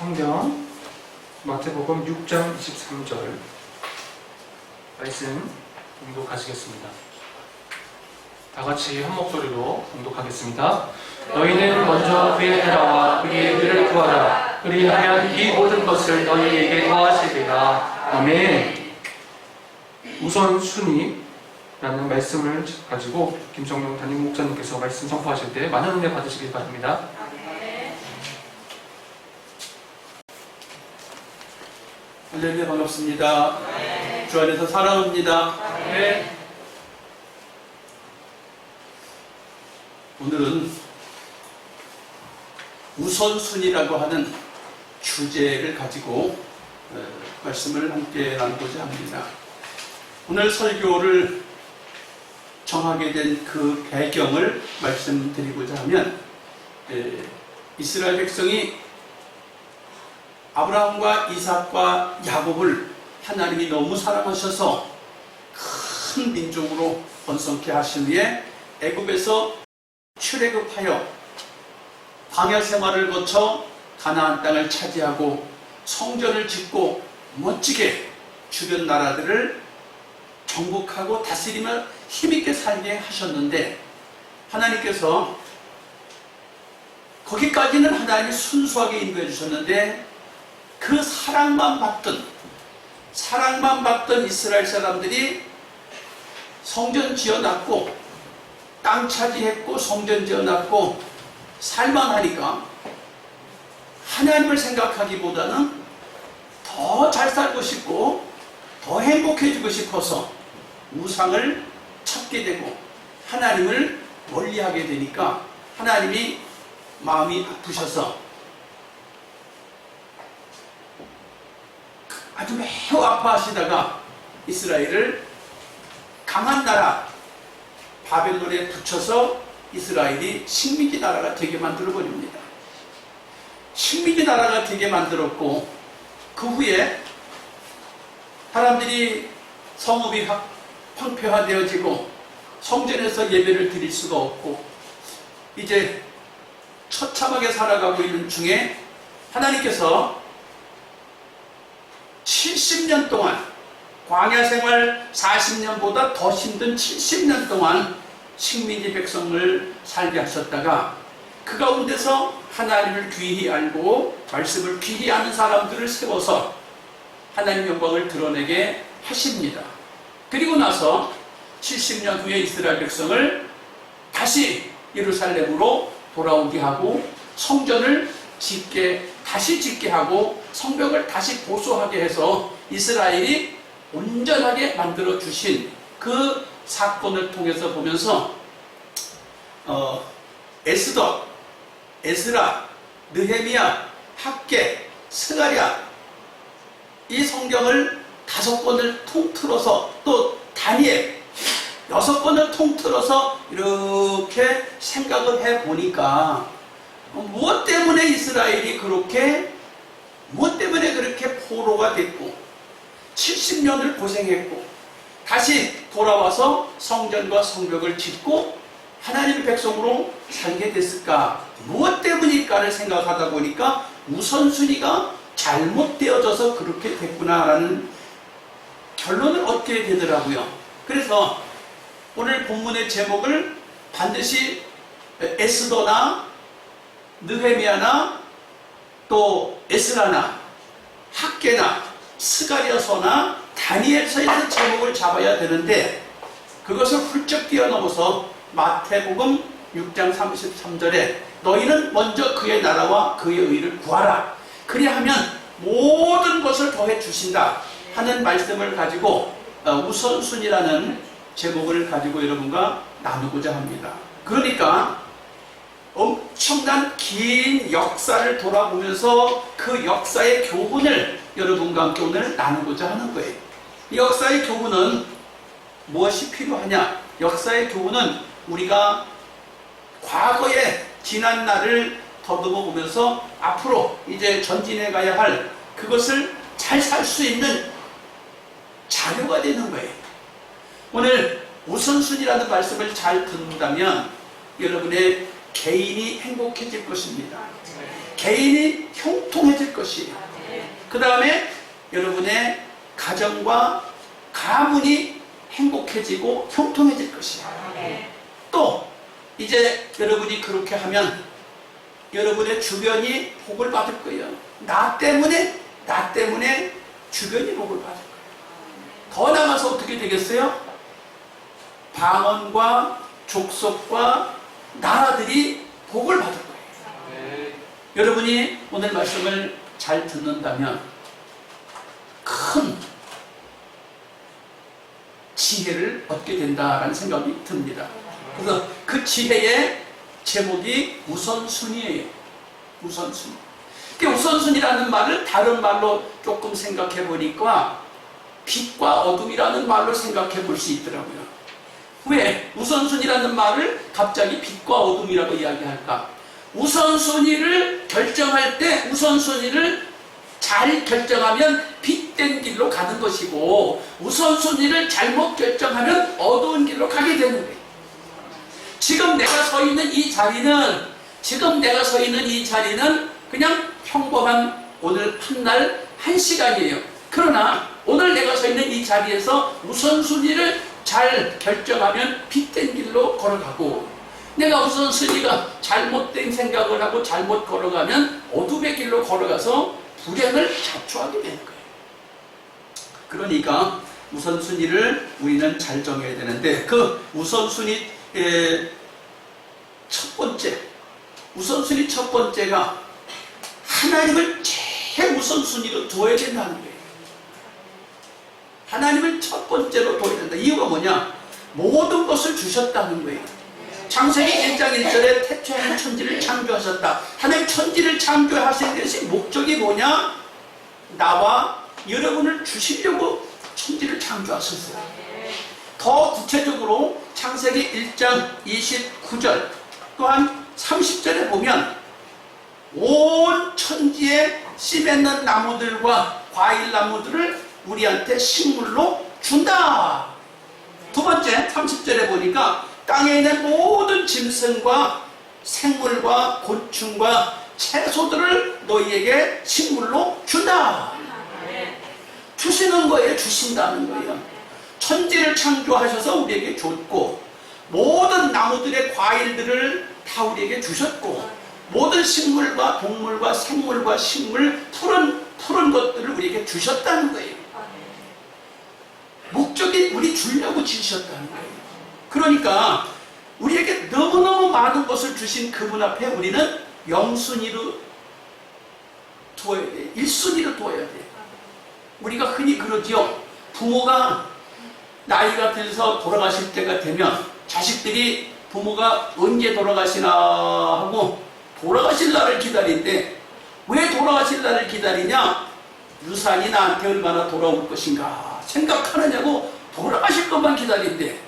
성경 마태복음 6장 23절 말씀 봉독하시겠습니다. 다같이 한 목소리로 봉독하겠습니다. 너희는 먼저 그의 나라와 그의 의를 구하라. 그리하면 이 모든 것을 너희에게 더하시리라. 아멘. 우선순위라는 말씀을 가지고 김성용 담임 목사님께서 말씀 선포하실 때 많은 은혜 받으시길 바랍니다. 할렐루야, 반갑습니다. 네. 주 안에서 사랑합니다. 네. 오늘은 우선순위라고 하는 주제를 가지고 말씀을 함께 나누고자 합니다. 오늘 설교를 정하게 된 그 배경을 말씀드리고자 하면 이스라엘 백성이 아브라함과 이삭과 야곱을 하나님이 너무 사랑하셔서 큰 민족으로 번성케 하신 후에 애굽에서 출애굽하여 광야 생활을 거쳐 가나안 땅을 차지하고 성전을 짓고 멋지게 주변 나라들을 정복하고 다스리며 힘있게 살게 하셨는데, 하나님께서 거기까지는 하나님이 순수하게 인도해 주셨는데, 그 사랑만 받던 이스라엘 사람들이 성전 지어놨고 땅 차지했고 성전 지어놨고 살만하니까 하나님을 생각하기보다는 더 잘 살고 싶고 더 행복해지고 싶어서 우상을 찾게 되고 하나님을 멀리하게 되니까 하나님이 마음이 아프셔서 아주 매우 아파하시다가 이스라엘을 강한 나라 바벨론에 붙여서 이스라엘이 식민지 나라가 되게 만들어 버립니다. 식민지 나라가 되게 만들었고, 그 후에 사람들이 성읍이 황폐화되어지고 성전에서 예배를 드릴 수가 없고 이제 처참하게 살아가고 있는 중에 하나님께서 70년 동안, 광야 생활 40년보다 더 힘든 70년 동안 식민지 백성을 살게 하셨다가 그 가운데서 하나님을 귀히 알고 말씀을 귀히 아는 사람들을 세워서 하나님 영광을 드러내게 하십니다. 그리고 나서 70년 후에 이스라엘 백성을 다시 예루살렘으로 돌아오게 하고 성전을 다시 짓게 하고 성벽을 다시 보수하게 해서 이스라엘이 온전하게 만들어 주신 그 사건을 통해서 보면서 에스더, 에스라, 느헤미야, 학개, 스가랴, 이 성경을 5권을 통틀어서, 또 다니엘 6권을 통틀어서 이렇게 생각을 해보니까 무엇 때문에 이스라엘이 무엇 때문에 그렇게 포로가 됐고 70년을 고생했고 다시 돌아와서 성전과 성벽을 짓고 하나님의 백성으로 살게 됐을까? 무엇 때문일까를 생각하다 보니까 우선순위가 잘못되어져서 그렇게 됐구나라는 결론을 얻게 되더라고요. 그래서 오늘 본문의 제목을 반드시 에스더나 느헤미야나 또 에스라나 학개나 스가랴서나 다니엘서에서 제목을 잡아야 되는데, 그것을 훌쩍 뛰어넘어서 마태복음 6장 33절에 너희는 먼저 그의 나라와 그의 의를 구하라. 그리하면 모든 것을 더해 주신다 하는 말씀을 가지고 우선순위라는 제목을 가지고 여러분과 나누고자 합니다. 그러니까 엄청난 긴 역사를 돌아보면서 그 역사의 교훈을 여러분과 함께 오늘 나누고자 하는 거예요. 이 역사의 교훈은 무엇이 필요하냐? 역사의 교훈은 우리가 과거의 지난 날을 더듬어 보면서 앞으로 이제 전진해 가야 할 그것을 잘 살 수 있는 자료가 되는 거예요. 오늘 우선순위라는 말씀을 잘 듣는다면 여러분의 개인이 행복해질 것입니다. 개인이 형통해질 것이에요. 그 다음에 여러분의 가정과 가문이 행복해지고 형통해질 것이에요. 또 이제 여러분이 그렇게 하면 여러분의 주변이 복을 받을 거예요. 나 때문에 주변이 복을 받을 거예요. 더 나아가서 어떻게 되겠어요? 방언과 족속과 나라들이 복을 받을 거예요. 여러분이 오늘 말씀을 잘 듣는다면 큰 지혜를 얻게 된다라는 생각이 듭니다. 그래서 그 지혜의 제목이 우선순위예요. 우선순위. 우선순위라는 말을 다른 말로 조금 생각해 보니까 빛과 어둠이라는 말로 생각해 볼 수 있더라고요. 왜 우선순위라는 말을 갑자기 빛과 어둠이라고 이야기할까? 우선순위를 결정할 때 우선순위를 잘 결정하면 빛된 길로 가는 것이고, 우선순위를 잘못 결정하면 어두운 길로 가게 되는 거예요. 지금 내가 서 있는 이 자리는 그냥 평범한 오늘 한날 1시간이에요. 그러나 오늘 내가 서 있는 이 자리에서 우선순위를 잘 결정하면 빛된 길로 걸어가고, 내가 우선순위가 잘못된 생각을 하고 잘못 걸어가면 어둠의 길로 걸어가서 불행을 자초하게 되는 거예요. 그러니까 우선순위를 우리는 잘 정해야 되는데, 그 우선순위 첫 번째가 하나님을 제일 우선순위로 두어야 된다는 거예요. 하나님을 첫 번째로 둬야 된다. 이유가 뭐냐? 모든 것을 주셨다는 거예요. 창세기 1장 1절에 태초에는 천지를 창조하셨다. 하나님 천지를 창조하신 것이 목적이 뭐냐? 나와 여러분을 주시려고 천지를 창조하셨어요. 더 구체적으로 창세기 1장 29절 또한 30절에 보면 온 천지에 씨 맺는 나무들과 과일 나무들을 우리한테 식물로 준다. 두 번째 30절에 보니까 땅에 있는 모든 짐승과 생물과 곤충과 채소들을 너희에게 식물로 준다. 주시는 거예요. 주신다는 거예요. 천지를 창조하셔서 우리에게 줬고, 모든 나무들의 과일들을 다 우리에게 주셨고, 모든 식물과 동물과 생물과 식물, 푸른 것들을 우리에게 주셨다는 거예요. 목적이 우리 주려고 지으셨다는 거예요. 그러니까 우리에게 너무너무 많은 것을 주신 그분 앞에 우리는 0순위로 두어야 돼요. 1순위로 두어야 돼요. 우리가 흔히 그러지요. 부모가 나이가 들어서 돌아가실 때가 되면 자식들이 부모가 언제 돌아가시나 하고 돌아가실 날을 기다리는데, 왜 돌아가실 날을 기다리냐? 유산이 나한테 얼마나 돌아올 것인가 생각하느냐고 돌아가실 것만 기다린대.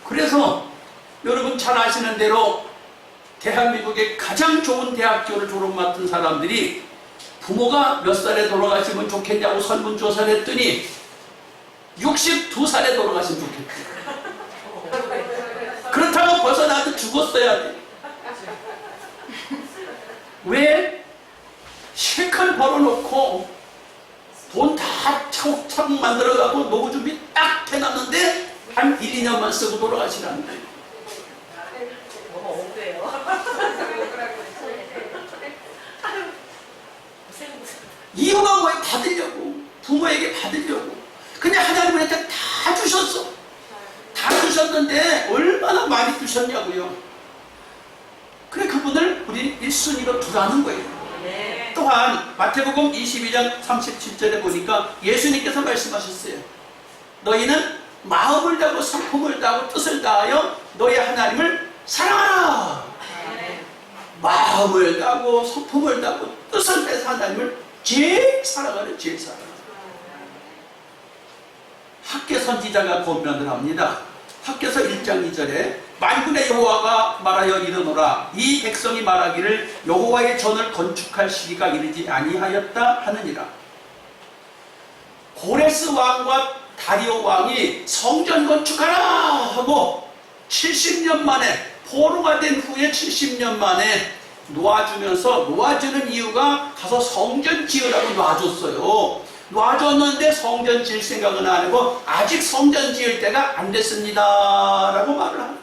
그래서 여러분 잘 아시는 대로 대한민국의 가장 좋은 대학교를 졸업 맡은 사람들이 부모가 몇 살에 돌아가시면 좋겠냐고 설문조사를 했더니 62살에 돌아가시면 좋겠대요. 그렇다고 벌써 나한테 죽었어야 돼. 왜? 실컷 벌어놓고 돈 다 차곡차곡 만들어가고 노후 준비 딱 해놨는데 한 1, 2년만 쓰고 돌아가시라는 거예요. 너무 억울해요. 이유가 뭐예요? 받으려고. 부모에게 받으려고. 근데 하나님 우리한테 다 주셨어. 다 주셨는데 얼마나 많이 주셨냐고요. 그래 그분을 우리 1순위로 두라는 거예요. 네. 또한 마태복음 22장 37절에 보니까 예수님께서 말씀하셨어요. 너희는 마음을 다하고 성품을 다하고 뜻을 다하여 너희 하나님을 사랑하라. 네. 마음을 다하고 성품을 다하고 뜻을 다해서 하나님을 제일 사랑하는 제일 사랑하는. 학개 선지자가 권면을 합니다. 학개서 1장 2절에 만군의 여호와가 말하여 이르노라 이 백성이 말하기를 여호와의 전을 건축할 시기가 이르지 아니하였다 하느니라. 고레스 왕과 다리오 왕이 성전 건축하라 하고 70년 만에 포로가 된 후에 70년 만에 놓아주는 이유가 가서 성전 지으라고 놔줬어요. 놔줬는데 성전 지을 생각은 안 하고 아직 성전 지을 때가 안 됐습니다 라고 말을 합니다.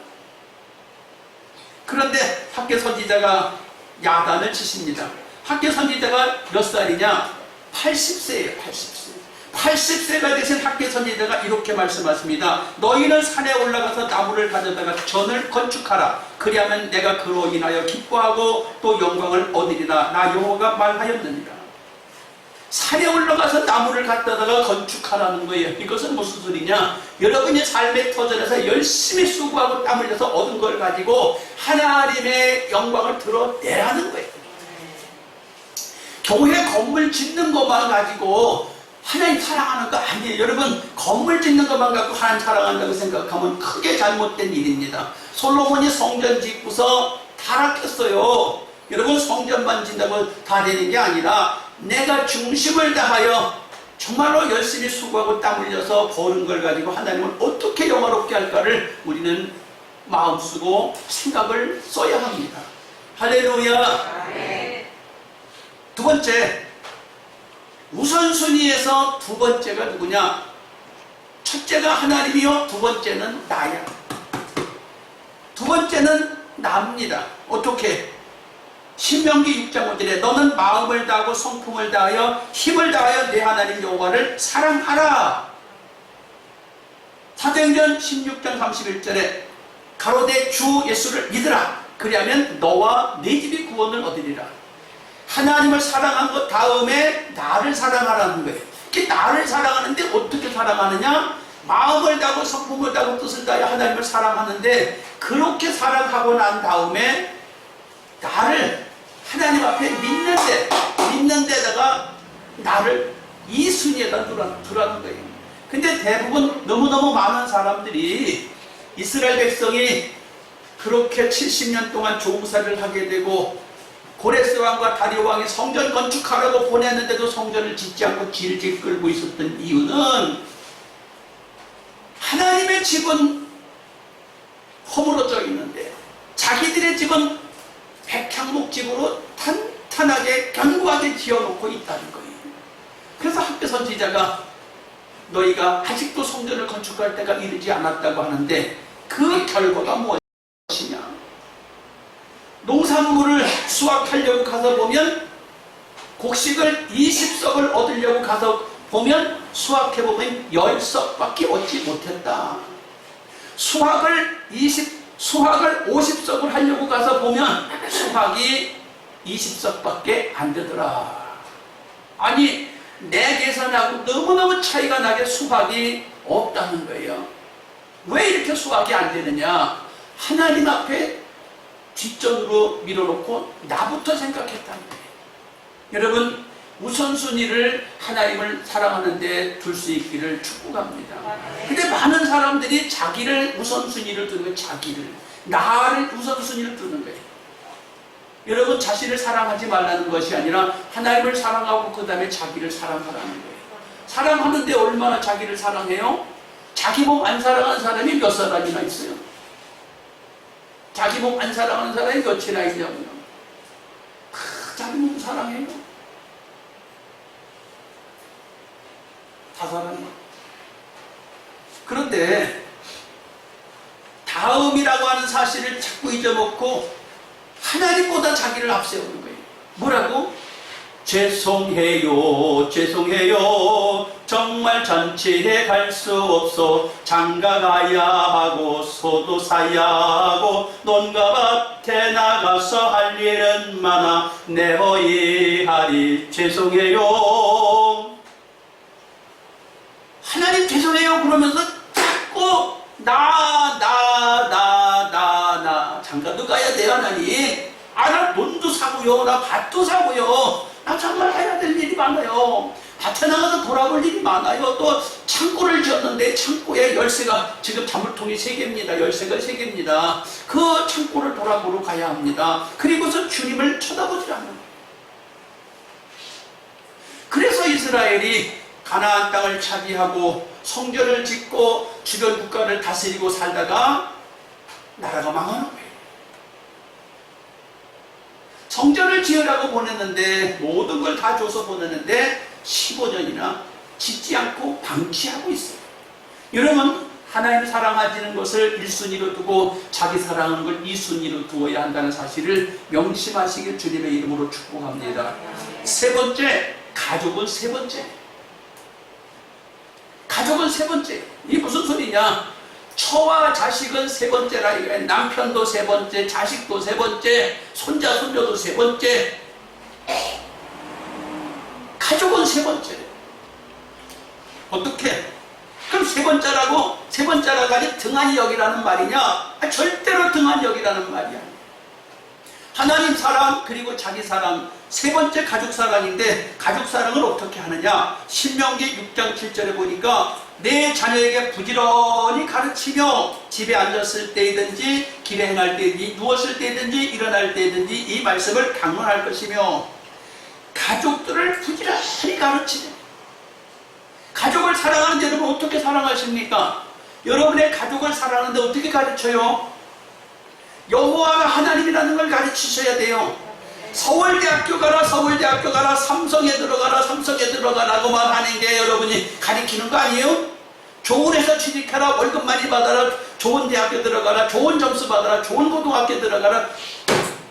그런데 학계 선지자가 야단을 치십니다. 학계 선지자가 몇 살이냐? 80세예요. 80세. 80세가 되신 학계 선지자가 이렇게 말씀하십니다. 너희는 산에 올라가서 나무를 가져다가 전을 건축하라. 그리하면 내가 그로 인하여 기뻐하고 또 영광을 얻으리라. 나 여호와가 말하였느니라. 산에 올라가서 나무를 갖다가 건축하라는 거예요. 이것은 무슨 소리냐? 여러분이 삶의 터전에서 열심히 수고하고 땀 흘려서 얻은 걸 가지고 하나님의 영광을 드러내라는 거예요. 교회 건물 짓는 것만 가지고 하나님 사랑하는 거 아니에요. 여러분, 건물 짓는 것만 갖고 하나님 사랑한다고 생각하면 크게 잘못된 일입니다. 솔로몬이 성전 짓고서 타락했어요. 여러분, 성전만 짓는다고 다 되는 게 아니라 내가 중심을 다하여 정말로 열심히 수고하고 땀 흘려서 버는 걸 가지고 하나님을 어떻게 영화롭게 할까를 우리는 마음 쓰고 생각을 써야 합니다. 할렐루야. 두 번째, 우선순위에서 두 번째가 누구냐? 첫째가 하나님이요, 두 번째는 나야. 두 번째는 나입니다. 어떻게? 신명기 6장 5절에 너는 마음을 다하고 성품을 다하여 힘을 다하여 내 하나님 여호와를 사랑하라. 사도행전 16장 31절에 가로되 주 예수를 믿으라. 그리하면 너와 네 집이 구원을 얻으리라. 하나님을 사랑한 것 다음에 나를 사랑하라는 거예요. 이렇게 나를 사랑하는데 어떻게 사랑하느냐? 마음을 다하고 성품을 다하고 뜻을 다하여 하나님을 사랑하는데, 그렇게 사랑하고 난 다음에 나를 하나님 앞에 믿는 데다가 나를 이 순위에다 두라는 거예요. 근데 대부분 너무너무 많은 사람들이 이스라엘 백성이 그렇게 70년 동안 종살이를 하게 되고 고레스 왕과 다리오 왕이 성전 건축하라고 보냈는데도 성전을 짓지 않고 질질 끌고 있었던 이유는 하나님의 집은 허물어져 있는데 자기들의 집은 백향목집으로 탄탄하게 견고하게 지어놓고 있다는 거예요. 그래서 학교 선지자가 너희가 아직도 성전을 건축할 때가 이르지 않았다고 하는데 그 결과가 무엇이냐? 농산물을 수확하려고 가서 보면 곡식을 20석을 얻으려고 가서 보면 수확해보면 10석밖에 얻지 못했다. 수확을 50석을 하려고 가서 보면 수확이 20석밖에 안 되더라. 아니, 내 계산하고 너무너무 차이가 나게 수확이 없다는 거예요. 왜 이렇게 수확이 안 되느냐? 하나님 앞에 뒷전으로 밀어놓고 나부터 생각했다는 거예요. 여러분, 우선순위를 하나님을 사랑하는데 둘 수 있기를 축복합니다. 근데 많은 사람들이 자기를 우선순위를 두는 거예요. 자기를, 나를 우선순위를 두는 거예요. 여러분, 자신을 사랑하지 말라는 것이 아니라 하나님을 사랑하고 그 다음에 자기를 사랑하라는 거예요. 사랑하는데 얼마나 자기를 사랑해요? 자기 몸 안 사랑하는 사람이 몇 사람이나 있어요? 자기 몸 안 사랑하는 사람이 몇이나 있냐고요. 자기 몸 사랑해요? 다 사랑해요. 그런데 다음이라고 하는 사실을 자꾸 잊어먹고 하나님보다 자기를 앞세우는 거예요. 뭐라고? 죄송해요, 죄송해요. 정말 잔치에 갈 수 없어. 장가 가야 하고 소도 사야 하고 논과 밭에 나가서 할 일은 많아. 내어이 하리 죄송해요. 하나님 죄송해요 그러면서 자꾸 나 장가도 가야 돼. 하나님, 나 돈도 사고요, 나 밭도 사고요, 나 정말 해야 될 일이 많아요. 밭에 나가서 돌아볼 일이 많아요. 또 창고를 지었는데 창고에 열쇠가, 지금 자물통이 3개입니다. 열쇠가 3개입니다. 그 창고를 돌아보러 가야 합니다. 그리고서 주님을 쳐다보지 않는 거예요. 그래서 이스라엘이 가나안 땅을 차지하고 성전을 짓고 주변 국가를 다스리고 살다가 나라가 망하는 거예요. 성전을 지으라고 보냈는데 모든 걸 다 줘서 보냈는데 15년이나 짓지 않고 방치하고 있어요. 여러분, 하나님 사랑하시는 것을 1순위로 두고 자기 사랑하는 걸 2순위로 두어야 한다는 사실을 명심하시길 주님의 이름으로 축복합니다. 세 번째, 가족은 세 번째. 가족은 세 번째. 이게 무슨 소리냐? 처와 자식은 세 번째라 이거예요. 남편도 세 번째, 자식도 세 번째, 손자, 손녀도 세 번째. 가족은 세 번째. 어떻게? 그럼 세 번째라고 하니 등한히 여기라는 말이냐? 절대로 등한히 여기라는 말이야. 하나님 사랑 그리고 자기 사랑, 세 번째 가족 사랑인데, 가족 사랑을 어떻게 하느냐? 신명기 6장 7절에 보니까 내 자녀에게 부지런히 가르치며 집에 앉았을 때이든지 길에 행할 때이든지 누웠을 때이든지 일어날 때이든지 이 말씀을 강론할 것이며, 가족들을 부지런히 가르치며. 가족을 사랑하는데 여러분 어떻게 사랑하십니까? 여러분의 가족을 사랑하는데 어떻게 가르쳐요? 여호와가 하나님이라는 걸 가르치셔야 돼요. 서울대학교 가라, 서울대학교 가라, 삼성에 들어가라, 삼성에 들어가라고만 하는 게 여러분이 가르치는 거 아니에요? 좋은 회사 취직해라, 월급 많이 받아라, 좋은 대학교 들어가라, 좋은 점수 받아라, 좋은 고등학교 들어가라,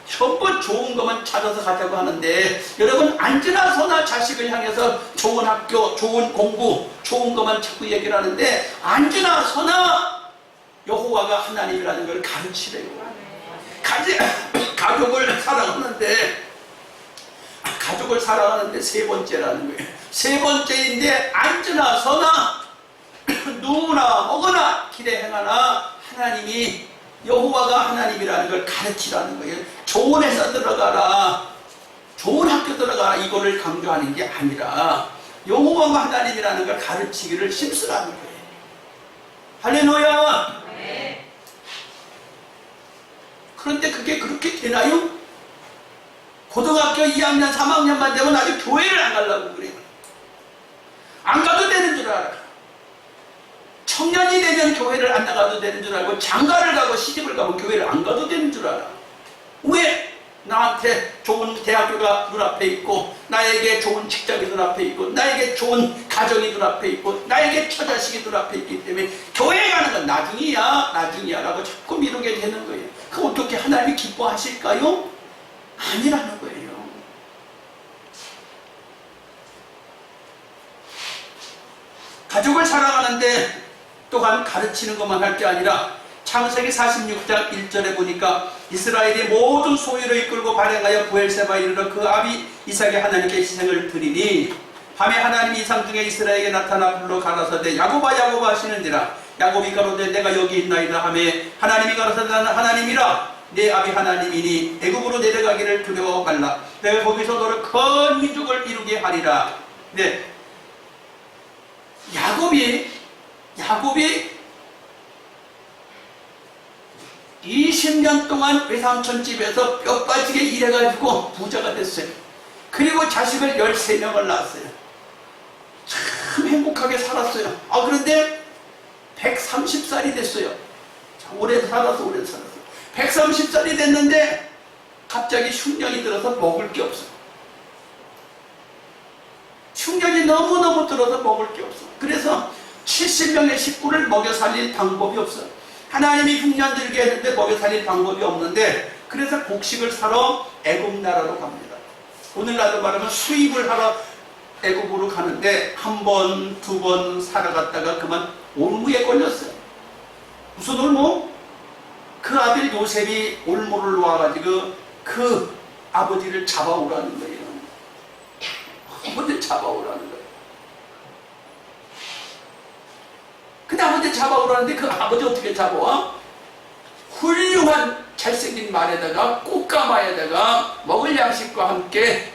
전부 좋은 것만 찾아서 가자고 하는데, 여러분 앉으나 서나 자식을 향해서 좋은 학교, 좋은 공부, 좋은 것만 자꾸 얘기를 하는데, 앉으나 서나 여호와가 하나님이라는 걸 가르치래요. 가족을 사랑하는데 세 번째라는 거예요. 세 번째인데 앉으나 서나 누우나 먹으나 길에 행하나 하나님이, 여호와가 하나님이라는 걸 가르치라는 거예요. 좋은 회사 들어가라, 좋은 학교 들어가라, 이거를 강조하는 게 아니라 여호와가 하나님이라는 걸 가르치기를 힘쓰라는 거예요. 할렐루야. 네. 그런데 그게 그렇게 되나요? 고등학교 2학년 3학년만 되면 아직 교회를 안 가려고 그래요. 안 가도 되는 줄 알아. 청년이 되면 교회를 안 나가도 되는 줄 알고, 장가를 가고 시집을 가고 교회를 안 가도 되는 줄 알아. 왜? 나한테 좋은 대학교가 눈앞에 있고, 나에게 좋은 직장이 눈앞에 있고, 나에게 좋은 가정이 눈앞에 있고, 나에게 처자식이 눈앞에 있기 때문에 교회 가는 건 나중이야 라고 자꾸 미루게 되는 거예요. 그럼 어떻게 하나님이 기뻐하실까요? 아니라는 거예요. 가족을 사랑하는데 또한 가르치는 것만 할 게 아니라, 창세기 46장 1절에 보니까 이스라엘이 모든 소유를 이끌고 발행하여 부엘세바에 이르러 그 아비 이삭의 하나님께 희생을 드리니, 밤에 하나님이 이상 중에 이스라엘에게 나타나 불러 가라사대 야곱아 야곱아 하시는지라. 야곱이 가로되 내가 여기 있나이다 하매, 하나님이 가라사대 나는 하나님이라 내 아비 하나님이니 애굽으로 내려가기를 두려워 말라. 내가 거기서 너를 큰 민족을 이루게 하리라. 네, 야곱이 20년 동안 외삼촌 집에서 뼈 빠지게 일해가지고 부자가 됐어요. 그리고 자식을 13명을 낳았어요. 참 행복하게 살았어요. 그런데 130살이 됐어요. 오래 살았어. 130살이 됐는데 갑자기 흉년이 들어서 먹을 게 없어. 흉년이 너무너무 들어서 먹을 게 없어. 그래서 70명의 식구를 먹여 살릴 방법이 없어요. 하나님이 흉년 들게 했는데 먹여 살릴 방법이 없는데, 그래서 곡식을 사러 애굽 나라로 갑니다. 오늘날로 말하면 수입을 하러 애굽으로 가는데, 한 번, 두 번 살아갔다가 그만 올무에 걸렸어요. 무슨 올무? 그 아들 요셉이 올무를 놓아가지고 그 아버지를 잡아오라는 거예요. 아버지를 잡아오라는 거예요. 근데 아버지 잡아오라는데 그 아버지 어떻게 잡아와? 훌륭한 잘생긴 말에다가 꽃가마에다가 먹을 양식과 함께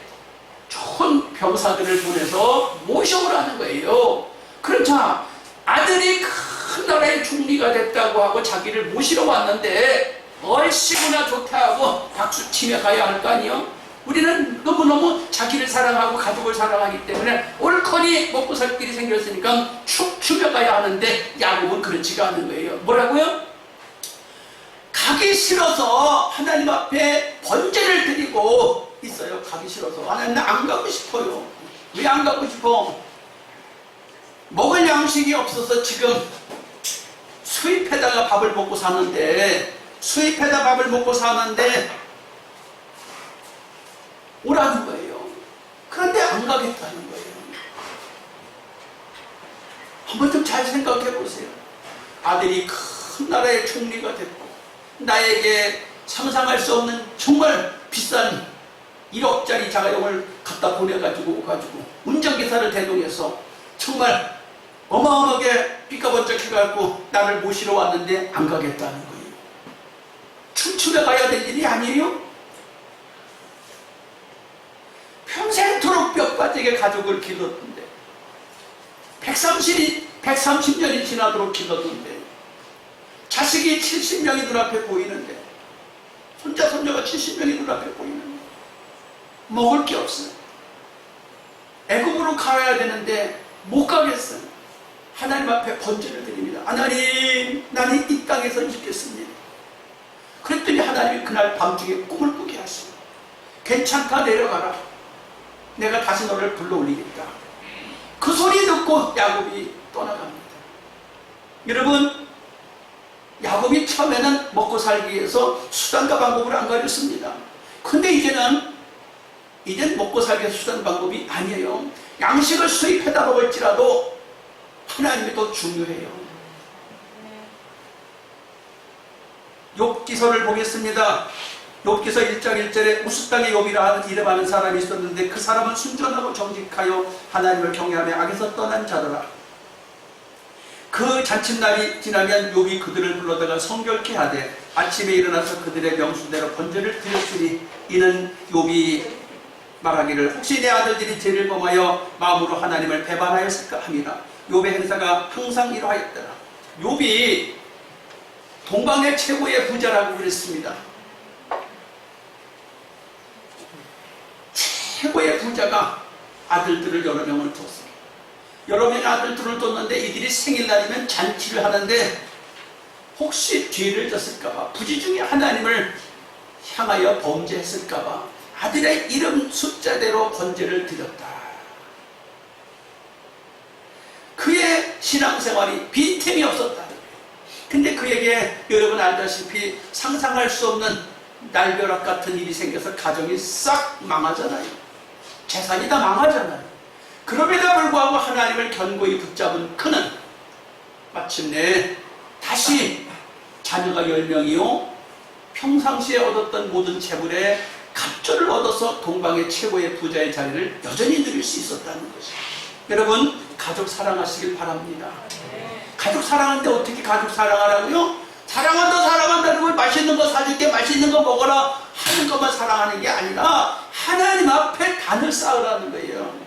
좋은 병사들을 보내서 모셔오라는 거예요. 그렇잖아. 아들이 큰 나라의 총리가 됐다고 하고 자기를 모시러 왔는데 얼씨구나 좋다 하고 박수 치며 가야 할 거 아니에요? 우리는 너무너무 자기를 사랑하고 가족을 사랑하기 때문에 옳거니 먹고 살 길이 생겼으니까 춤추며 가야 하는데, 야곱은 그렇지가 않은 거예요. 뭐라고요? 가기 싫어서 하나님 앞에 번제를 드리고 있어요. 가기 싫어서. 아니, 나 안 가고 싶어요. 왜 안 가고 싶어? 먹을 양식이 없어서 지금 수입해다가 밥을 먹고 사는데, 오라는 거예요. 그런데 안 가겠다는 거예요. 한번 좀 잘 생각해 보세요. 아들이 큰 나라의 총리가 됐고, 나에게 상상할 수 없는 정말 비싼 1억짜리 자가용을 갖다 보내가지고 운전기사를 대동해서 정말 어마어마하게 삐까번쩍 해갖고 나를 모시러 왔는데 안 가겠다는 거예요. 춤추며 가야 될 일이 아니에요? 평생토록 뼈 빠지게 가족을 길렀는데 130년이 지나도록 길렀는데 자식이 70명이 눈앞에 보이는데 손자 손녀가 70명이 눈앞에 보이는데 먹을 게 없어요. 애국으로 가야 되는데 못 가겠어요. 하나님 앞에 번제를 드립니다. 하나님, 나는 이 땅에서 죽겠습니다. 그랬더니 하나님이 그날 밤중에 꿈을 꾸게 하시고, 괜찮다, 내려가라. 내가 다시 너를 불러올리겠다. 그 소리 듣고 야곱이 떠나갑니다. 여러분, 야곱이 처음에는 먹고 살기 위해서 수단과 방법을 안 가렸습니다. 근데 이제는 먹고 살기 위해서 수단 방법이 아니에요. 양식을 수입해다 먹을지라도 하나님이 더 중요해요. 욥기서를 보겠습니다. 욥기서 1장 1절에 우스 땅에 욥이라 이름하는 사람이 있었는데 그 사람은 순전하고 정직하여 하나님을 경외하며 악에서 떠난 자더라. 그 잔칫날이 지나면 욥이 그들을 불러다가 성결케 하되 아침에 일어나서 그들의 명수대로 번제를 드렸으니 이는 욥이 말하기를 혹시 내 아들들이 죄를 범하여 마음으로 하나님을 배반하였을까 합니다. 욥의 행사가 항상 이러하였더라. 욥이 동방의 최고의 부자라고 그랬습니다. 최고의 부자가 아들들을 여러 명을 뒀어요. 여러 명의 아들들을 뒀는데 이들이 생일날이면 잔치를 하는데 혹시 죄를 졌을까봐, 부지 중에 하나님을 향하여 범죄했을까봐 아들의 이름 숫자대로 번제를 드렸다. 그의 신앙생활이 빈틈이 없었다. 근데 그에게 여러분 알다시피 상상할 수 없는 날벼락 같은 일이 생겨서 가정이 싹 망하잖아요. 재산이 다 망하잖아요. 그럼에도 불구하고 하나님을 견고히 붙잡은 그는 마침내 다시 자녀가 10명이요 평상시에 얻었던 모든 재물에 갑절을 얻어서 동방의 최고의 부자의 자리를 여전히 누릴 수 있었다는 것이죠. 여러분, 가족 사랑하시길 바랍니다. 가족 사랑하는데 어떻게 가족 사랑하라고요? 사랑한다는 걸 맛있는 거 사줄게, 맛있는 거 먹어라 하는 것만 사랑하는 게 아니라 하나님 앞에 단을 쌓으라는 거예요.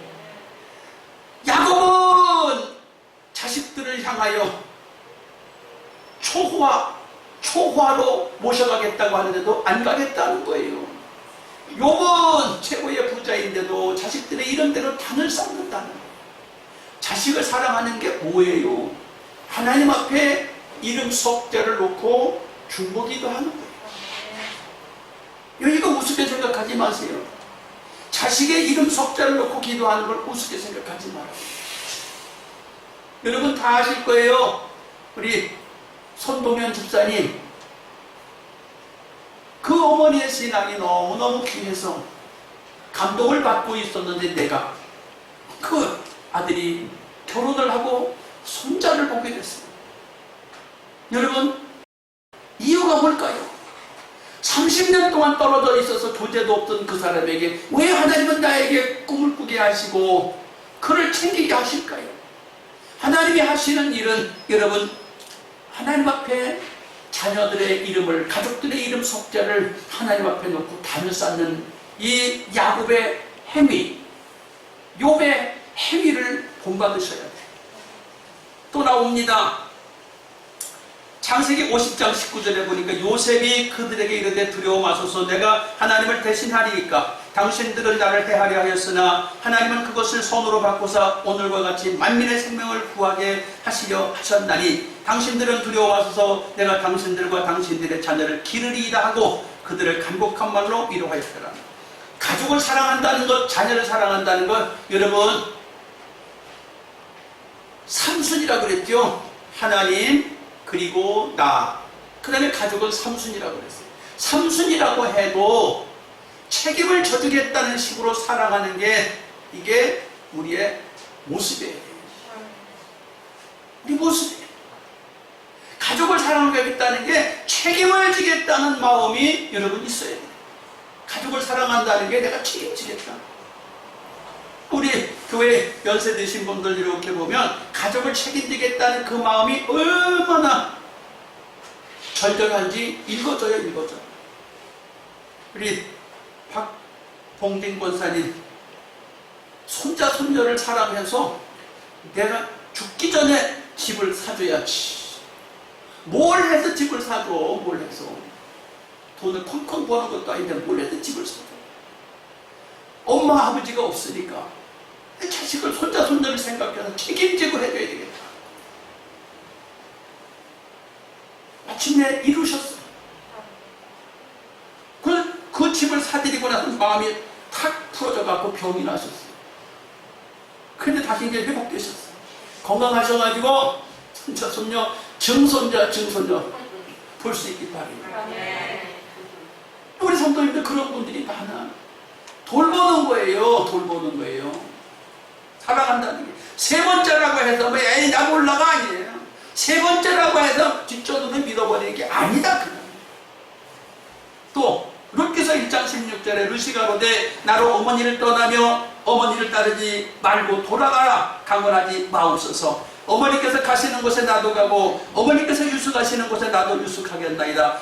야곱은 자식들을 향하여 초호화로 모셔가겠다고 하는데도 안 가겠다는 거예요. 욥은 최고의 부자인데도 자식들의 이름대로 단을 쌓는다는 거예요. 자식을 사랑하는 게 뭐예요? 하나님 앞에 이름 석자를 놓고 중보기도 하는 거예요. 이거 우습게 생각하지 마세요. 자식의 이름 석자를 놓고 기도하는 걸 우습게 생각하지 말아요. 여러분 다 아실 거예요. 우리 손동현 집사님, 그 어머니의 신앙이 너무너무 귀해서 감동을 받고 있었는데 내가 그 아들이 결혼을 하고 손자를 보게 됐어요. 여러분, 이유가 뭘까요? 30년 동안 떨어져 있어서 교제도 없던 그 사람에게 왜 하나님은 나에게 꿈을 꾸게 하시고 그를 챙기게 하실까요? 하나님이 하시는 일은 여러분, 하나님 앞에 자녀들의 이름을, 가족들의 이름 석자를 하나님 앞에 놓고 단을 쌓는 이 야곱의 행위, 욥의 행위를 본받으셔야 돼요. 또 나옵니다. 창세기 50장 19절에 보니까 요셉이 그들에게 이르되 두려워 마소서, 내가 하나님을 대신하리이까 당신들은 나를 해하려 하였으나 하나님은 그것을 손으로 바꾸사 오늘과 같이 만민의 생명을 구하게 하시려 하셨나니 당신들은 두려워 마소서, 내가 당신들과 당신들의 자녀를 기르리이다 하고 그들을 간곡한 말로 위로하였더라. 가족을 사랑한다는 것, 자녀를 사랑한다는 것, 여러분, 삼순이라고 그랬죠? 하나님, 그리고 나. 그 다음에 가족은 삼순이라고 그랬어요. 삼순이라고 해도 책임을 져주겠다는 식으로 살아가는 게 이게 우리의 모습이에요. 우리 모습이에요. 가족을 사랑하겠다는 게 책임을 지겠다는 마음이 여러분 있어야 돼요. 가족을 사랑한다는 게 내가 책임지겠다. 우리 교회 연세 드신 분들 이렇게 보면 가족을 책임지겠다는 그 마음이 얼마나 절절한지 읽어줘요, 읽어줘. 우리 박봉딩 권사님 손자 손녀를 사랑해서 내가 죽기 전에 집을 사줘야지. 뭘 해서 집을 사줘? 뭘 해서? 돈을 콩콩 버는 것도 아닌데 뭘 해서 집을 사줘? 엄마 아버지가 없으니까 자식을 손자 손녀를 생각해서 책임지고 해줘야 되겠다. 마침내 이루셨어. 그 집을 사드리고 나서 마음이 탁 풀어져갖고 병이 나셨어요. 그런데 다시 이제 회복되셨어요. 건강하셔가지고 손자 손녀 증손자 증손녀 볼 수 있기 바랍니다. 우리 성도님들 그런 분들이 많아. 돌보는 거예요. 돌보는 거예요. 사랑한다는 게. 세 번째라고 해서 뭐 에이 나 몰라가 아니에요. 세 번째라고 해서 뒷전으로 밀어버리는 게 아니다. 그냥. 또 룻기서 1장 16절에 룻이 가로되 나로 어머니를 떠나며 어머니를 따르지 말고 돌아가라. 강건하지 마옵소서. 어머니께서 가시는 곳에 나도 가고 어머니께서 유숙하시는 곳에 나도 유숙하겠나이다.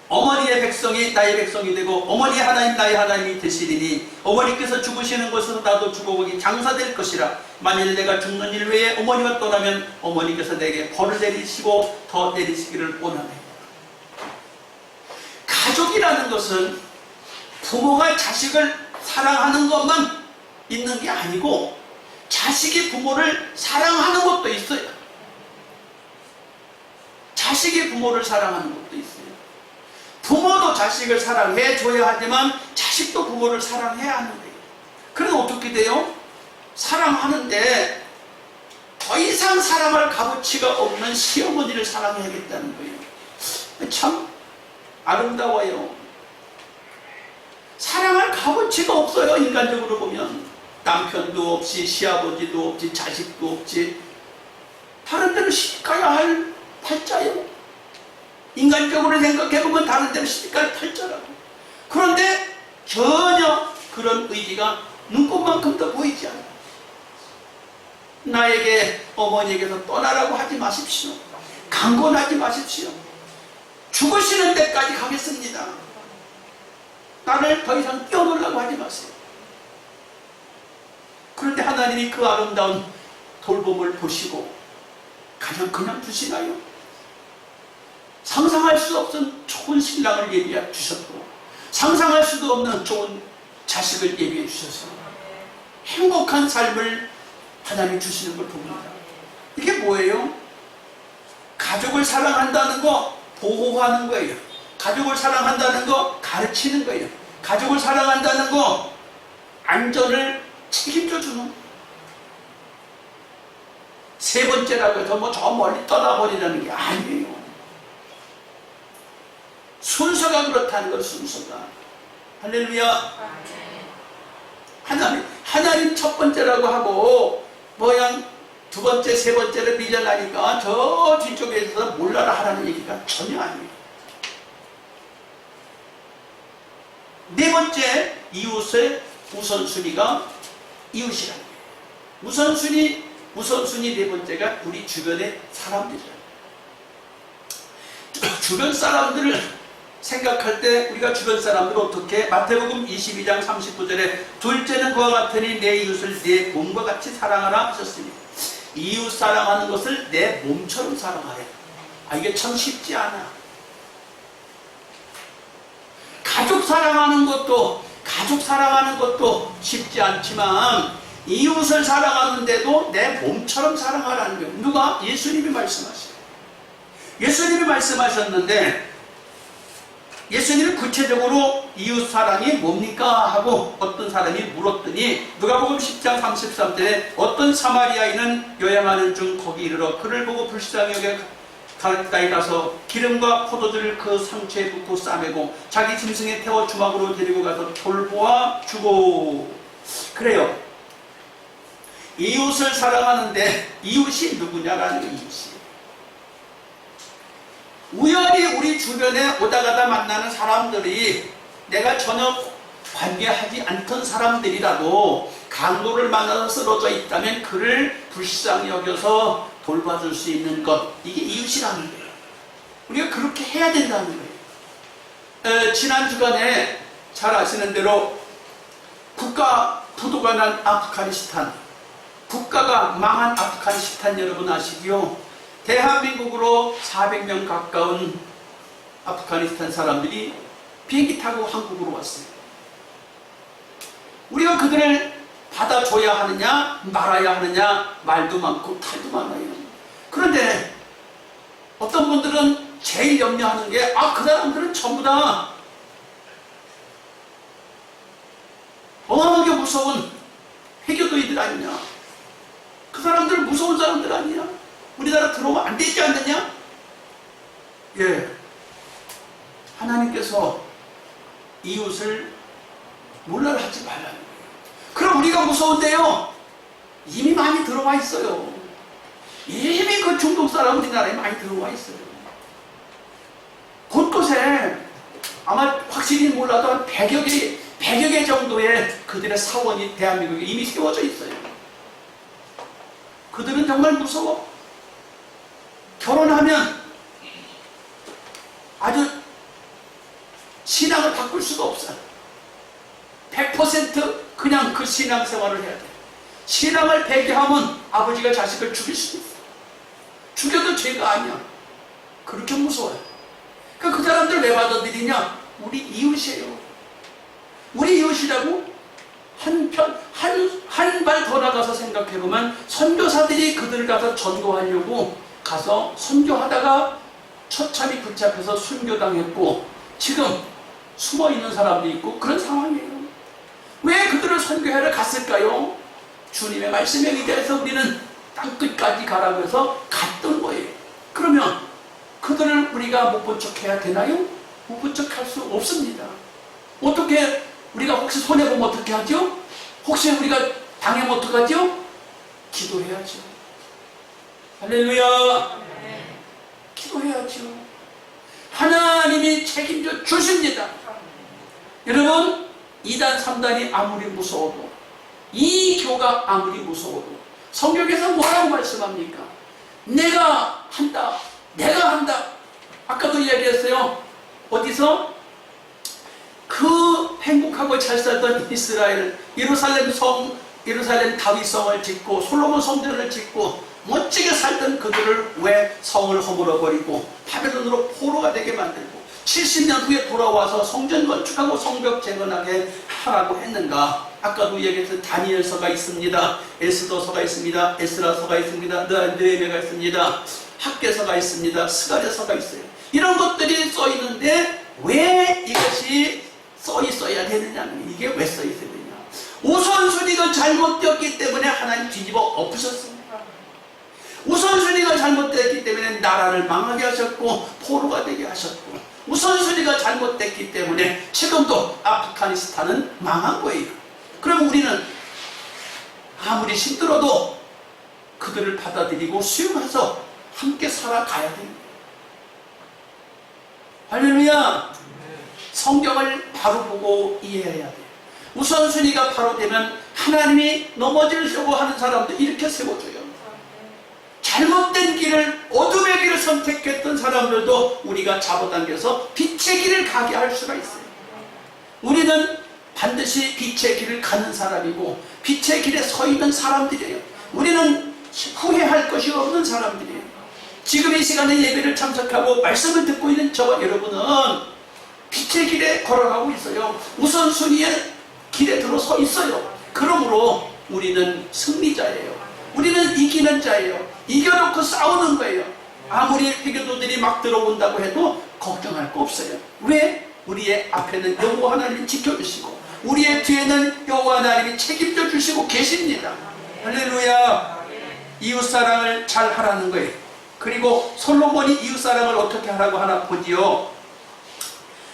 어머니의 백성이 나의 백성이 되고 어머니 하나님 나의 하나님이 되시리니 어머니께서 죽으시는 곳에서 나도 죽어보기 장사될 것이라. 만일 내가 죽는 일 외에 어머니가 떠나면 어머니께서 내게 벌을 내리시고 더 내리시기를 원하네. 가족이라는 것은 부모가 자식을 사랑하는 것만 있는 게 아니고 자식이 부모를 사랑하는 것도 있어요. 자식이 부모를 사랑하는 것도 있어요. 부모도 자식을 사랑해 줘야 하지만 자식도 부모를 사랑해야 하는 거예요. 그럼 어떻게 돼요? 사랑하는데 더 이상 사랑할 값어치가 없는 시어머니를 사랑해야겠다는 거예요. 참 아름다워요. 사랑할 값어치가 없어요. 인간적으로 보면 남편도 없이 시아버지도 없이 자식도 없이 다른 데로 시집가야 할 팔자예요. 인간적으로 생각해보면 다른 데로 시집갈 팔자라고. 그런데 전혀 그런 의지가 눈꽃만큼도 보이지 않아요. 나에게 어머니에게서 떠나라고 하지 마십시오. 강권하지 마십시오. 죽으시는 데까지 가겠습니다. 나를 더 이상 뛰어놀라고 하지 마세요. 그런데 하나님이 그 아름다운 돌봄을 보시고 그냥 두시나요? 상상할 수 없는 좋은 신랑을 예비해 주셨고 상상할 수도 없는 좋은 자식을 예비해 주셔서 행복한 삶을 하나님 주시는 걸 봅니다. 이게 뭐예요? 가족을 사랑한다는 거 보호하는 거예요. 가족을 사랑한다는 거 가르치는 거예요. 가족을 사랑한다는 거 안전을 책임져 주는. 세 번째라고 해서 뭐 저 멀리 떠나버리라는 게 아니에요. 순서가 그렇다는 걸 순서가. 할렐루야. 하나님 첫 번째라고 하고 뭐양 두 번째, 세 번째를 밀려나니까 저 뒤쪽에 있어서 몰라라 하라는 얘기가 전혀 아니에요. 네 번째, 이웃의 우선순위가 이웃이라는 거예요. 우선순위 네 번째가 우리 주변의 사람들이에요. 주변 사람들을 생각할 때 우리가 주변 사람들을 어떻게 마태복음 22장 39절에 둘째는 그와 같으니 내 이웃을 내 몸과 같이 사랑하라 하셨으니 이웃 사랑하는 것을 내 몸처럼 사랑하래. 이게 참 쉽지 않아. 가족 사랑하는 것도 쉽지 않지만 이웃을 사랑하는데도 내 몸처럼 사랑하라는 거예요. 누가? 예수님이 말씀하셔요. 예수님이 말씀하셨는데 예수님은 구체적으로 이웃 사랑이 뭡니까? 하고 어떤 사람이 물었더니 누가복음 10장 33절에 어떤 사마리아인은 요양하는 중 거기 이르러 그를 보고 불쌍히 여겨 가까이 가서 기름과 포도주를 그 상처에 붓고 싸매고 자기 짐승에 태워 주막으로 데리고 가서 돌보아 주고. 그래요. 이웃을 사랑하는데 이웃이 누구냐라는 이웃이. 우연히 우리 주변에 오다 가다 만나는 사람들이 내가 전혀 관계하지 않던 사람들이라도 강도를 만나서 쓰러져 있다면 그를 불쌍히 여겨서 돌봐줄 수 있는 것, 이게 이웃이라는 거예요. 우리가 그렇게 해야 된다는 거예요. 지난 주간에 잘 아시는 대로 국가 부도가 난 아프가니스탄, 국가가 망한 아프가니스탄 여러분 아시기요? 대한민국으로 400명 가까운 아프가니스탄 사람들이 비행기 타고 한국으로 왔어요. 우리가 그들을 받아줘야 하느냐 말아야 하느냐, 말도 많고 탈도 많아요. 그런데 어떤 분들은 제일 염려하는 게 그 사람들은 전부 다 어마어마하게 무서운 회교도인들 아니냐, 그 사람들 무서운 사람들 아니냐, 우리나라 들어오면 안 되지 않느냐? 예, 하나님께서 이웃을 몰라하지 말라는 거예요. 그럼 우리가 무서운데요, 이미 많이 들어와 있어요. 이미 그 중동 사람 우리나라에 많이 들어와 있어요. 곳곳에 아마 확실히 몰라도 한 100여 개 정도의 그들의 사원이 대한민국에 이미 세워져 있어요. 그들은 정말 무서워. 결혼하면 아주 신앙을 바꿀 수가 없어요. 100% 그냥 그 신앙생활을 해야 돼. 신앙을 배교하면 아버지가 자식을 죽일 수도 있어. 죽여도 죄가 아니야. 그렇게 무서워요. 그러니까 그 사람들 왜 받아들이냐? 우리 이웃이에요. 우리 이웃이라고? 한 발 더 나가서 생각해보면 선교사들이 그들을 가서 전도하려고 가서 선교하다가 처참히 붙잡혀서 순교당했고 지금 숨어있는 사람도 있고 그런 상황이에요. 왜 그들을 선교하러 갔을까요? 주님의 말씀에 의지해서 우리는 땅끝까지 가라고 해서 갔던 거예요. 그러면 그들을 우리가 못 본 척 해야 되나요? 못 본 척 할 수 없습니다. 어떻게 우리가 혹시 손해보면 어떻게 하죠? 혹시 우리가 당하면 어떡하죠? 기도해야죠. 할렐루야. 기도해야죠. 하나님이 책임져 주십니다. 여러분, 2단 3단이 아무리 무서워도, 이 교가 아무리 무서워도 성경에서 뭐라고 말씀합니까? 내가 한다, 내가 한다. 아까도 이야기했어요. 어디서? 그 행복하고 잘 살던 이스라엘, 예루살렘 다윗성을 짓고 솔로몬 성전을 짓고 멋지게 살던 그들을 왜 성을 허물어버리고 바벨론으로 포로가 되게 만들고 70년 후에 돌아와서 성전 건축하고 성벽 재건하게 하라고 했는가? 아까도 얘기했던 다니엘서가 있습니다. 에스더서가 있습니다. 에스라서가 있습니다. 느헤미야가 있습니다. 학개서가 있습니다. 스가랴서가 있어요. 이런 것들이 써 있는데 왜 이것이 써 있어야 되느냐는, 이게 왜 써 있어야 되냐? 우선순위가 잘못되었기 때문에 하나님 뒤집어 엎으셨습니다. 우선순위가 잘못됐기 때문에 나라를 망하게 하셨고 포로가 되게 하셨고, 우선순위가 잘못됐기 때문에 지금도 아프가니스탄은 망한 거예요. 그럼 우리는 아무리 힘들어도 그들을 받아들이고 수용해서 함께 살아가야 됩니다. 할렐루야. 성경을 바로 보고 이해해야 돼요. 우선순위가 바로 되면 하나님이 넘어지려고 하는 사람도 이렇게 세워줘요. 잘못된 길을, 어둠의 길을 선택했던 사람들도 우리가 잡아당겨서 빛의 길을 가게 할 수가 있어요. 우리는 반드시 빛의 길을 가는 사람이고 빛의 길에 서 있는 사람들이에요. 우리는 후회할 것이 없는 사람들이에요. 지금 이 시간에 예배를 참석하고 말씀을 듣고 있는 저와 여러분은 빛의 길에 걸어가고 있어요. 우선순위의 길에 들어서 있어요. 그러므로 우리는 승리자예요. 우리는 이기는 자예요. 이겨놓고 싸우는 거예요. 아무리 회교도들이 막 들어온다고 해도 걱정할 거 없어요. 왜? 우리의 앞에는 여호와 하나님이 지켜주시고 우리의 뒤에는 여호와 하나님이 책임져 주시고 계십니다. 할렐루야. 이웃사랑을 잘 하라는 거예요. 그리고 솔로몬이 이웃사랑을 어떻게 하라고 하나 보지요.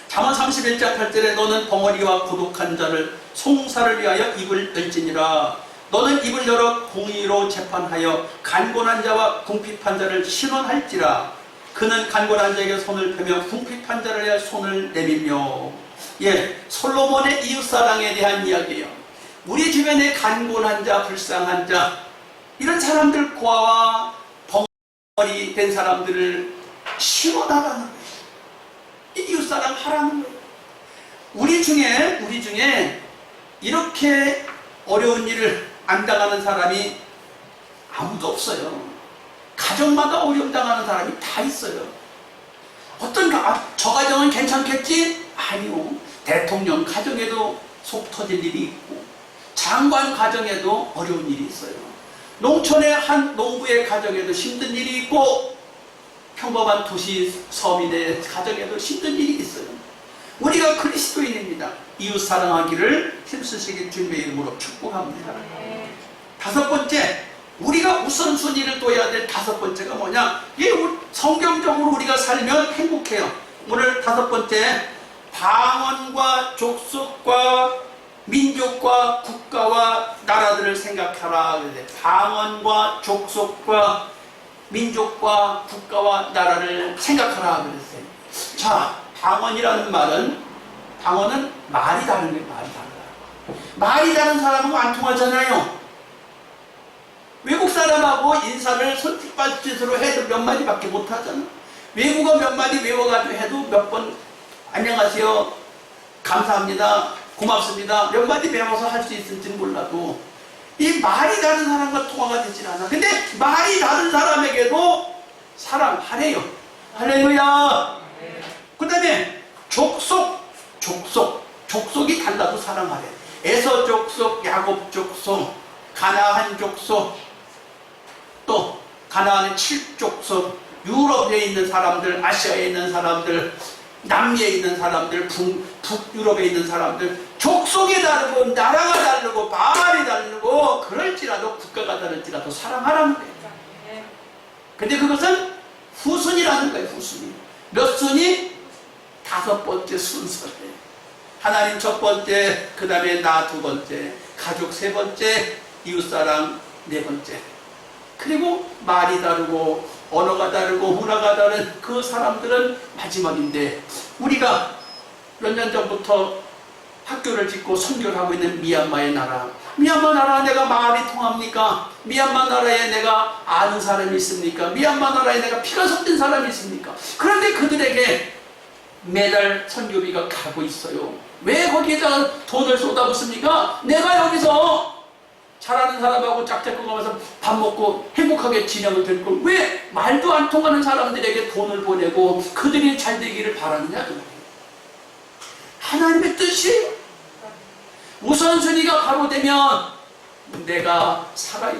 잠언 31장 8절에 너는 벙어리와 고독한 자를 송사를 위하여 입을 열지니라. 너는 입을 열어 공의로 재판하여 간곤한 자와 궁핍한 자를 신원할지라. 그는 간곤한 자에게 손을 펴며 궁핍한 자를 위하여 손을 내밀며. 예, 솔로몬의 이웃사랑에 대한 이야기예요. 우리 주변에 간곤한 자, 불쌍한 자, 이런 사람들, 고아와 벙어리 된 사람들을 신원하라는 거예요. 이웃사랑 하라는 거예요. 우리 중에 이렇게 어려운 일을 안 당하는 사람이 아무도 없어요. 가정마다 어려움 당하는 사람이 다 있어요. 저 가정은 괜찮겠지? 아니요. 대통령 가정에도 속 터질 일이 있고 장관 가정에도 어려운 일이 있어요. 농촌의 한 농부의 가정에도 힘든 일이 있고 평범한 도시 서민의 가정에도 힘든 일이 있어요. 우리가 그리스도인입니다. 이웃 사랑하기를 힘쓰시길 주님의 이름으로 축복합니다. 다섯 번째, 우리가 우선순위를 둬야 될 다섯 번째가 뭐냐? 이게 성경적으로 우리가 살면 행복해요. 오늘 다섯 번째, 방언과 족속과 민족과 국가와 나라들을 생각하라. 방언과 족속과 민족과 국가와 나라를 생각하라 그랬어요. 자, 방언이라는 말은, 방언은 말이 다른 거예요. 말이 달라요. 말이 다른 사람은 안 통하잖아요. 외국 사람하고 인사를 손짓발짓으로 해도 몇 마디밖에 못 하잖아. 외국어 몇 마디 외워가지고 해도 몇 번 안녕하세요, 감사합니다, 고맙습니다 몇 마디 배워서 할 수 있을지는 몰라도 이 말이 다른 사람과 통화가 되질 않아. 근데 말이 다른 사람에게도 사랑하래요. 할렐루야. 그 다음에 족속이 달라도 사랑하래. 에서 족속, 야곱 족속, 가나안 족속, 또 가나안의 7족속, 유럽에 있는 사람들, 아시아에 있는 사람들, 남미에 있는 사람들, 북유럽에 있는 사람들, 족속이 다르고 나라가 다르고 말이 다르고 그럴지라도 국가가 다를지라도 사랑하라는 거예요. 근데 그것은 후순이라는 거예요. 후순위. 몇 순위? 다섯 번째 순서예요. 하나님 첫 번째, 그 다음에 나 두 번째, 가족 세 번째, 이웃사랑 네 번째. 그리고 말이 다르고 언어가 다르고 문화가 다른 그 사람들은 마지막인데, 우리가 몇 년 전부터 학교를 짓고 선교를 하고 있는 미얀마의 나라, 미얀마 나라에 내가 말이 통합니까? 미얀마 나라에 내가 아는 사람이 있습니까? 미얀마 나라에 내가 피가 섞인 사람이 있습니까? 그런데 그들에게 매달 선교비가 가고 있어요. 왜 거기에다 돈을 쏟아붓습니까? 내가 여기서 잘하는 사람하고 짝짝꿍 하면서 밥 먹고 행복하게 지내면 될 걸 왜 말도 안 통하는 사람들에게 돈을 보내고 그들이 잘 되기를 바라느냐? 하나님의 뜻이 우선순위가 바로 되면 내가 살아요.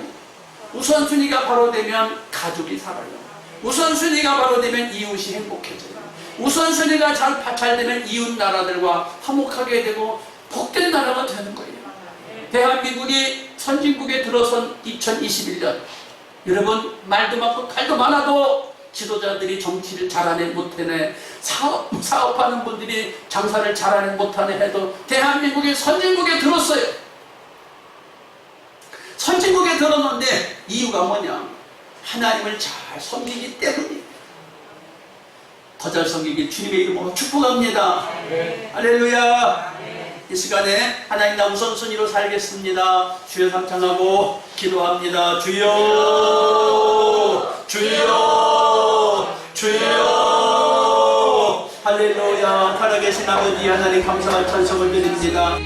우선순위가 바로 되면 가족이 살아요. 우선순위가 바로 되면 이웃이 행복해져요. 우선순위가 잘 되면 이웃 나라들과 화목하게 되고 복된 나라가 되는 거예요. 대한민국이 선진국에 들어선 2021년, 여러분 말도 많고 칼도 많아도 지도자들이 정치를 잘하네 못하네, 사업하는 분들이 장사를 잘하네 못하네 해도 대한민국이 선진국에 들었어요. 선진국에 들었는데 이유가 뭐냐? 하나님을 잘 섬기기 때문이에요. 더 잘 섬기기 주님의 이름으로 축복합니다. 할렐루야. 이 시간에 하나님 나 우선순위로 살겠습니다. 주여 삼창하고 기도합니다. 주여, 주여, 주여. 할렐루야. 살아계신 아버지 하나님 감사와 찬송을 드립니다.